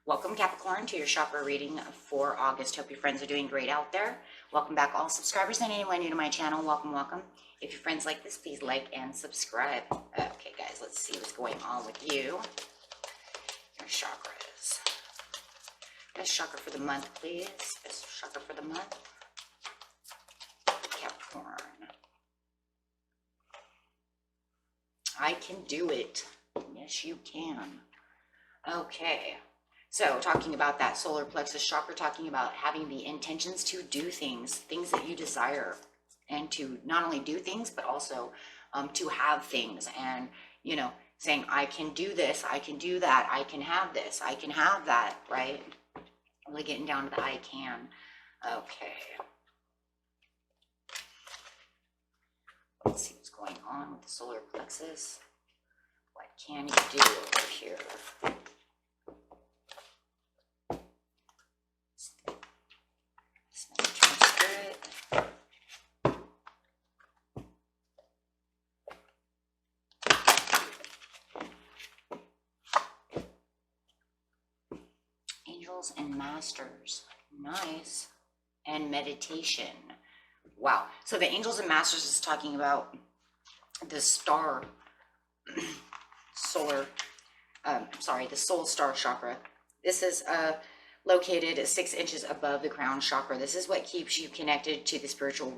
Welcome, Capricorn, to your chakra reading for August. Hope your friends are doing great out there. Welcome back, all subscribers, and anyone new to my channel. Welcome, welcome. If your friends like this, please like and subscribe. Okay, guys, let's see what's going on with you. Your chakras. Best chakra for the month, please. Best chakra for the month. Capricorn. I can do it. Yes, you can. Okay. So talking about that solar plexus chakra, talking about having the intentions to do things that you desire, and to not only do things, but also to have things, and, you know, saying, I can do this, I can do that, I can have this, I can have that, right? Really getting down to the I can. Okay. Let's see what's going on with the solar plexus. What can you do over here? Angels and masters. Nice. And meditation. Wow. So the angels and masters is talking about the star the soul star chakra. This is located 6 inches above the crown chakra. This is what keeps you connected to the spiritual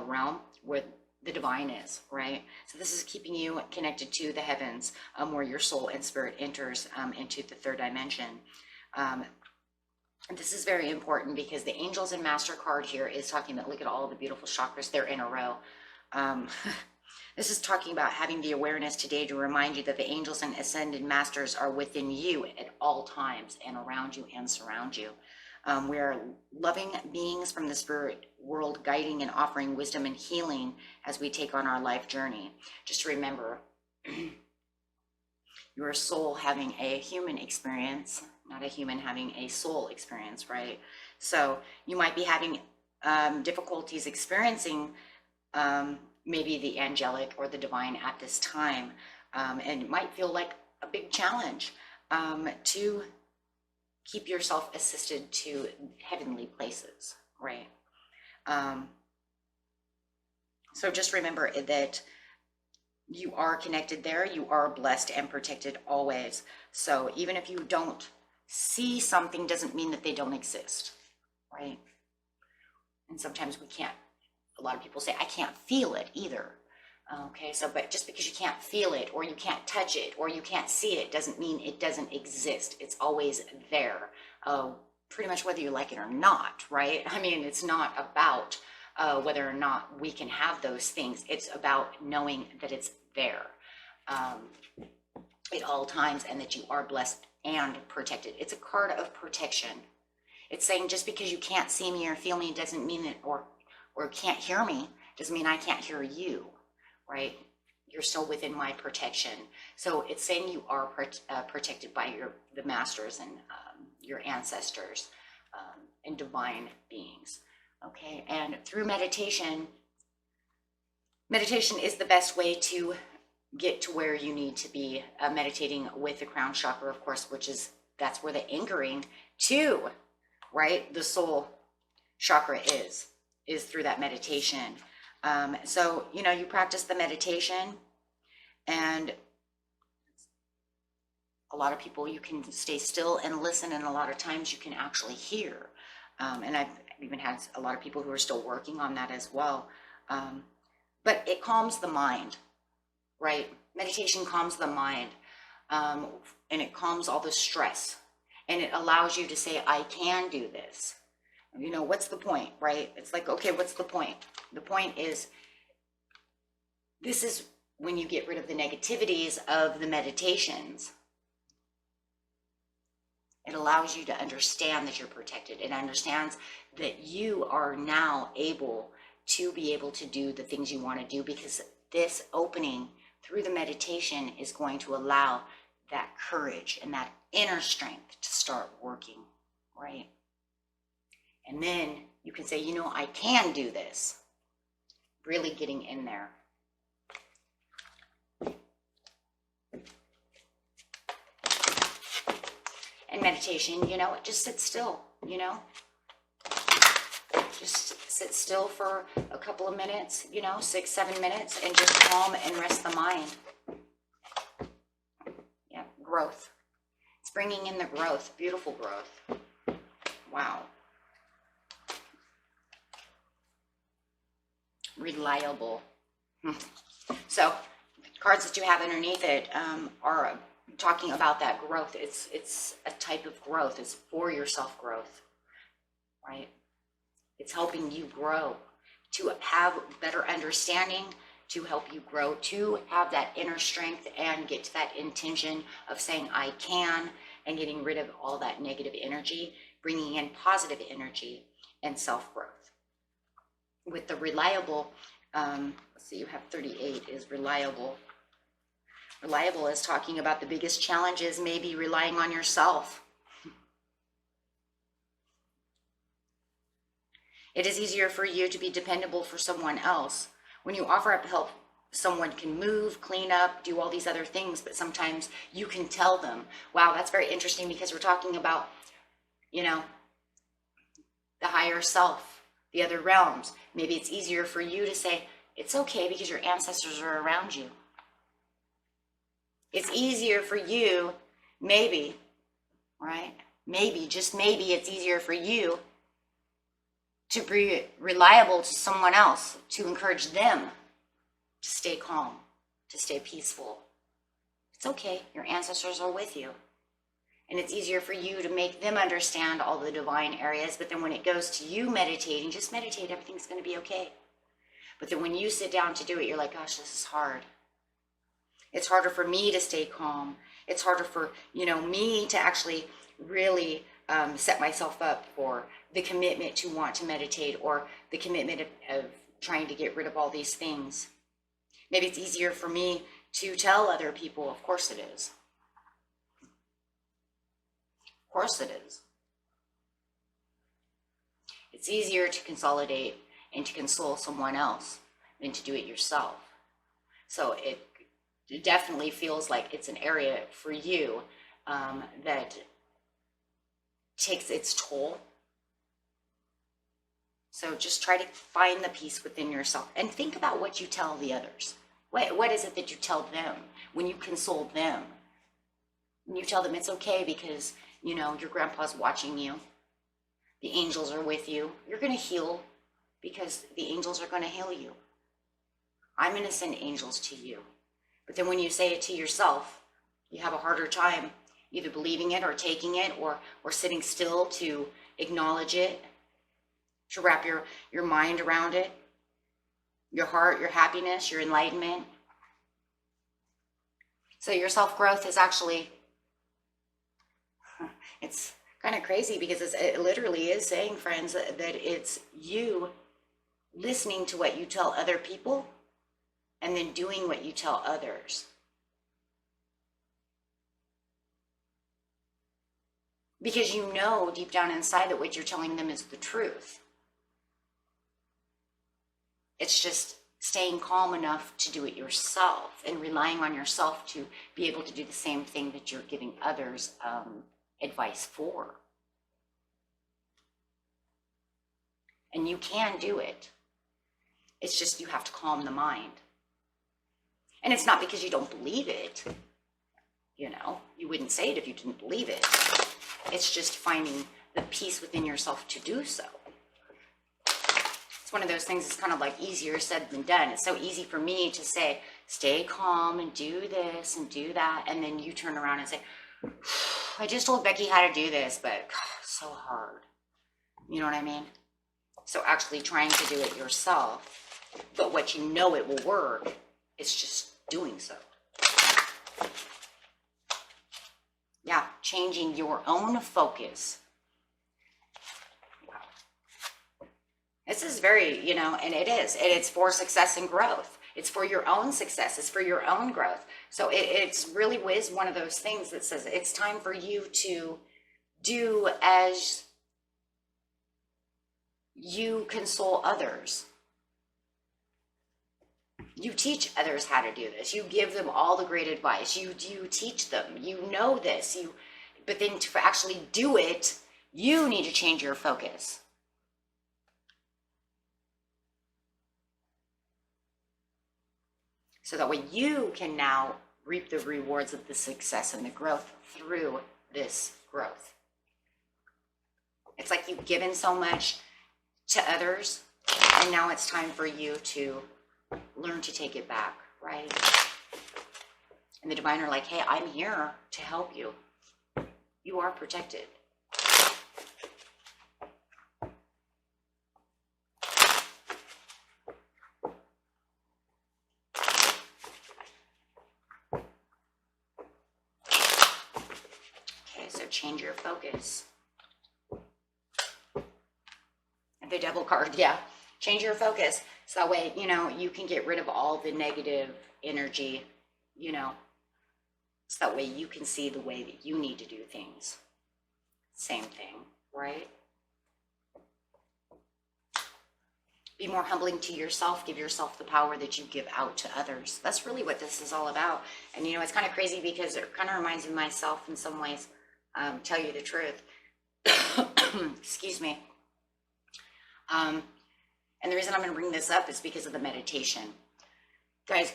realm where the divine is, right? So this is keeping you connected to the heavens, where your soul and spirit enters into the third dimension. And this is very important because the angels and master card here is talking about, look at all the beautiful chakras, they're in a row. This is talking about having the awareness today to remind you that the angels and ascended masters are within you at all times and around you and surround you. We are loving beings from the spirit world, guiding and offering wisdom and healing as we take on our life journey. Just remember, your soul having a human experience, not a human having a soul experience, right? So you might be having difficulties experiencing maybe the angelic or the divine at this time, and it might feel like a big challenge to keep yourself assisted to heavenly places, right? So just remember that you are connected there, you are blessed and protected always. So even if you don't see something, doesn't mean that they don't exist, right? And sometimes we can't. A lot of people say, I can't feel it either. Okay, so, but just because you can't feel it, or you can't touch it, or you can't see it, doesn't mean it doesn't exist. It's always there, pretty much whether you like it or not, right? I mean, it's not about whether or not we can have those things. It's about knowing that it's there at all times, and that you are blessed and protected. It's a card of protection. It's saying just because you can't see me or feel me doesn't mean that, or can't hear me, doesn't mean I can't hear you, right? You're still within my protection. So it's saying you are protected by the masters and your ancestors and divine beings, okay? And through meditation is the best way to get to where you need to be, meditating with the crown chakra, of course, that's where the anchoring to, right, the soul chakra is through that meditation. So, you know, you practice the meditation, and a lot of people, you can stay still and listen, and a lot of times you can actually hear. And I've even had a lot of people who are still working on that as well. But it calms the mind, right? Meditation calms the mind, and it calms all the stress, and it allows you to say, I can do this. You know, what's the point, right? It's like, okay, what's the point? The point is, this is when you get rid of the negativities of the meditations. It allows you to understand that you're protected. It understands that you are now able to do the things you want to do, because this opening through the meditation is going to allow that courage and that inner strength to start working, right? And then you can say, you know, I can do this. Really getting in there. and meditation, you know, just sit still, you know. Just sit still for a couple of minutes, you know, 6-7 minutes, and just calm and rest the mind. Yeah, growth. It's bringing in the growth, beautiful growth. Wow. Reliable. So, cards that you have underneath it are talking about that growth. It's a type of growth. It's for your self-growth, right? It's helping you grow, to have better understanding, to help you grow, to have that inner strength and get to that intention of saying, I can, and getting rid of all that negative energy, bringing in positive energy and self-growth. With the reliable, let's see, you have 38 is reliable. Reliable is talking about the biggest challenges, maybe relying on yourself. It is easier for you to be dependable for someone else. When you offer up help, someone can move, clean up, do all these other things, but sometimes you can tell them, wow, that's very interesting, because we're talking about, you know, the higher self, the other realms. Maybe it's easier for you to say, it's okay because your ancestors are around you. It's easier for you, maybe, right? Maybe, just maybe, it's easier for you to be reliable to someone else, to encourage them to stay calm, to stay peaceful. It's okay, your ancestors are with you. And it's easier for you to make them understand all the divine areas, but then when it goes to you meditating, just meditate, everything's going to be okay. But then when you sit down to do it, you're like, gosh, this is hard. It's harder for me to stay calm. It's harder for, you know, me to actually really set myself up for the commitment to want to meditate, or the commitment of trying to get rid of all these things. Maybe it's easier for me to tell other people, of course it is. Of course it is. It's easier to consolidate and to console someone else than to do it yourself. So it definitely feels like it's an area for you that takes its toll. So just try to find the peace within yourself and think about what you tell the others. What is it that you tell them when you console them? When you tell them it's okay because, you know, your grandpa's watching you. The angels are with you. You're going to heal because the angels are going to heal you. I'm going to send angels to you. But then when you say it to yourself, you have a harder time either believing it or taking it, or sitting still to acknowledge it, to wrap your mind around it, your heart, your happiness, your enlightenment. So your self-growth is actually, it's kind of crazy, because it literally is saying, friends, that it's you listening to what you tell other people and then doing what you tell others. Because you know deep down inside that what you're telling them is the truth. It's just staying calm enough to do it yourself and relying on yourself to be able to do the same thing that you're giving others advice for. And you can do it. It's just you have to calm the mind. And it's not because you don't believe it. You know, you wouldn't say it if you didn't believe it. It's just finding the peace within yourself to do so. It's one of those things that's kind of like easier said than done. It's so easy for me to say, stay calm and do this and do that. And then you turn around and say, I just told Becky how to do this, but God, it's so hard. You know what I mean? So actually trying to do it yourself, but what you know it will work, it's just doing so. Yeah, changing your own focus. Wow. This is very, you know, and it is. And it's for success and growth. It's for your own success. It's for your own growth. So it's really is one of those things that says it's time for you to do as you console others. You teach others how to do this. You give them all the great advice. You teach them. You know this. but then to actually do it, you need to change your focus. So that way you can now reap the rewards of the success and the growth through this growth. It's like you've given so much to others, and now it's time for you to learn to take it back, right? And the divine are like, hey, I'm here to help you. You are protected. Okay, so change your focus. The Devil card, yeah. Change your focus. So that way, you know, you can get rid of all the negative energy, you know. So that way you can see the way that you need to do things. Same thing, right? Be more humbling to yourself. Give yourself the power that you give out to others. That's really what this is all about. And, you know, it's kind of crazy because it kind of reminds me of myself in some ways. Tell you the truth. Excuse me. And the reason I'm going to bring this up is because of the meditation. Guys,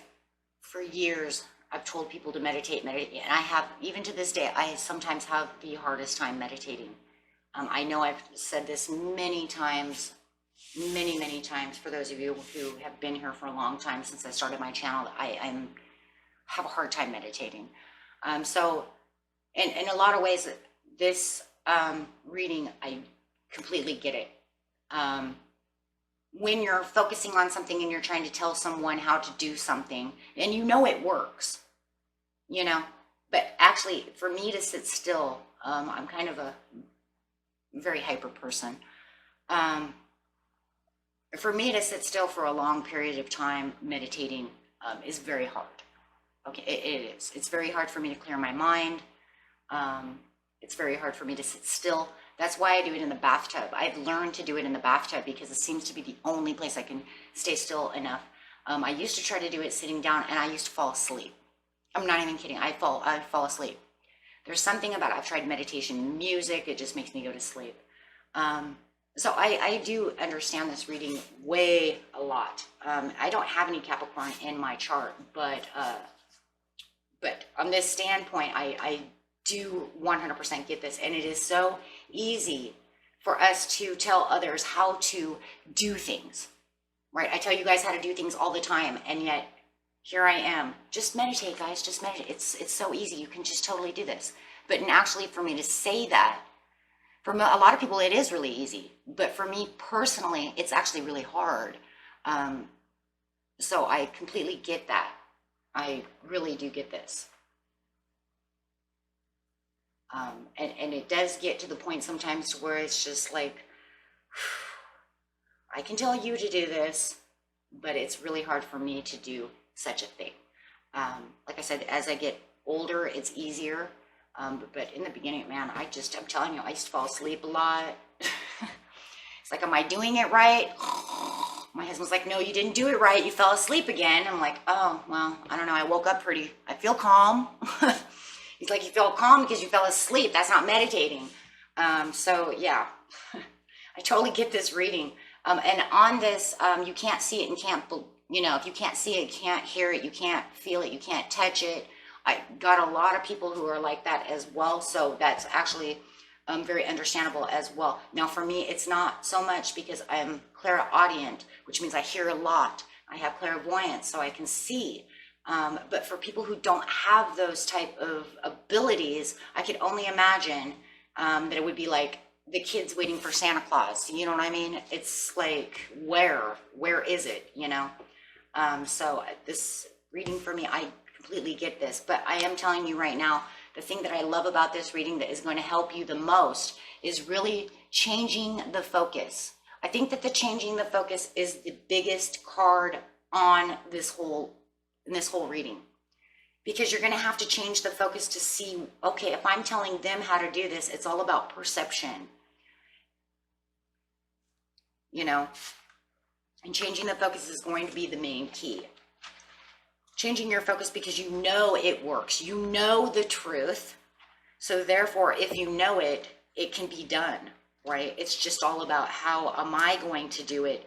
for years, I've told people to meditate, and I have, even to this day, I sometimes have the hardest time meditating. I know I've said this many times, many times, for those of you who have been here for a long time since I started my channel, I have a hard time meditating. So, in a lot of ways, this reading, I completely get it. When you're focusing on something and you're trying to tell someone how to do something and you know it works, you know, but actually for me to sit still, I'm kind of a very hyper person. For me to sit still for a long period of time meditating is very hard. Okay, it is. It's very hard for me to clear my mind. It's very hard for me to sit still. That's why I do it in the bathtub. I've learned to do it in the bathtub because it seems to be the only place I can stay still enough. I used to try to do it sitting down, and I used to fall asleep. I'm not even kidding. I fall asleep. There's something about it. I've tried meditation music. It just makes me go to sleep. So I do understand this reading way a lot. I don't have any Capricorn in my chart, but on this standpoint, I do 100% get this, and it is so easy for us to tell others how to do things, right? I tell you guys how to do things all the time, and yet here I am. Just meditate, guys. Just meditate. It's so easy. You can just totally do this. But actually, for me to say that, for a lot of people, it is really easy. But for me personally, it's actually really hard. So I completely get that. I really do get this. And it does get to the point sometimes where it's just like, I can tell you to do this, but it's really hard for me to do such a thing. Like I said, as I get older, it's easier. But in the beginning, man, I'm telling you, I used to fall asleep a lot. It's like, am I doing it right? My husband's like, no, you didn't do it right. You fell asleep again. I'm like, oh, well, I don't know. I woke up I feel calm. He's like, you feel calm because you fell asleep. That's not meditating. So yeah, I totally get this reading. And on this, you can't see it and can't, you know, if you can't see it, you can't hear it, you can't feel it, you can't touch it. I got a lot of people who are like that as well. So that's actually very understandable as well. Now for me, it's not so much because I'm clairaudient, which means I hear a lot. I have clairvoyance, so I can see. But for people who don't have those type of abilities, I could only imagine that it would be like the kids waiting for Santa Claus. You know what I mean? It's like, where is it, you know? So this reading for me, I completely get this, but I am telling you right now, the thing that I love about this reading that is going to help you the most is really changing the focus. I think that the changing the focus is the biggest card on this whole reading, because you're going to have to change the focus to see, okay, if I'm telling them how to do this, it's all about perception, you know, and changing the focus is going to be the main key. Changing your focus because you know it works. You know the truth. So therefore, if you know it, it can be done, right? It's just all about how am I going to do it?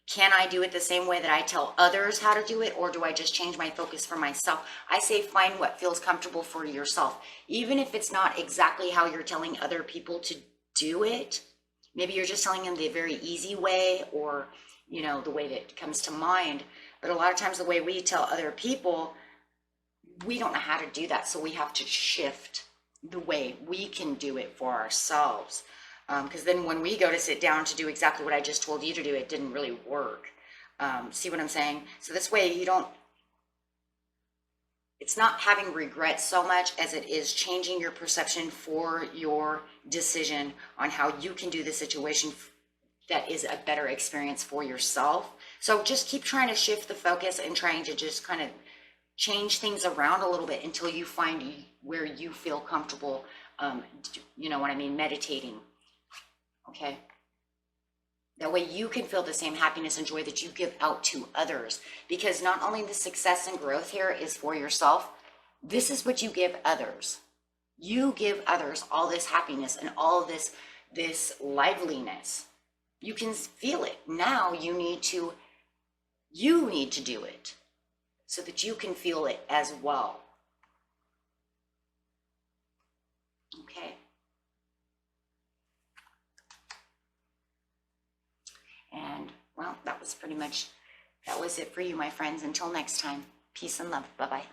Can I do it the same way that I tell others how to do it, or do I just change my focus for myself? I say find what feels comfortable for yourself. Even if it's not exactly how you're telling other people to do it, maybe you're just telling them the very easy way, or, you know, the way that comes to mind. But a lot of times the way we tell other people, we don't know how to do that. So we have to shift the way we can do it for ourselves. Because then when we go to sit down to do exactly what I just told you to do, it didn't really work. See what I'm saying? So this way you don't, it's not having regret so much as it is changing your perception for your decision on how you can do the situation that is a better experience for yourself. So just keep trying to shift the focus and trying to just kind of change things around a little bit until you find where you feel comfortable, you know what I mean, meditating. Okay. That way you can feel the same happiness and joy that you give out to others. Because not only the success and growth here is for yourself, this is what you give others. You give others all this happiness and all this liveliness. You can feel it. Now you need to do it so that you can feel it as well. Okay. And well, that was it for you, my friends. Until next time, peace and love. Bye-bye.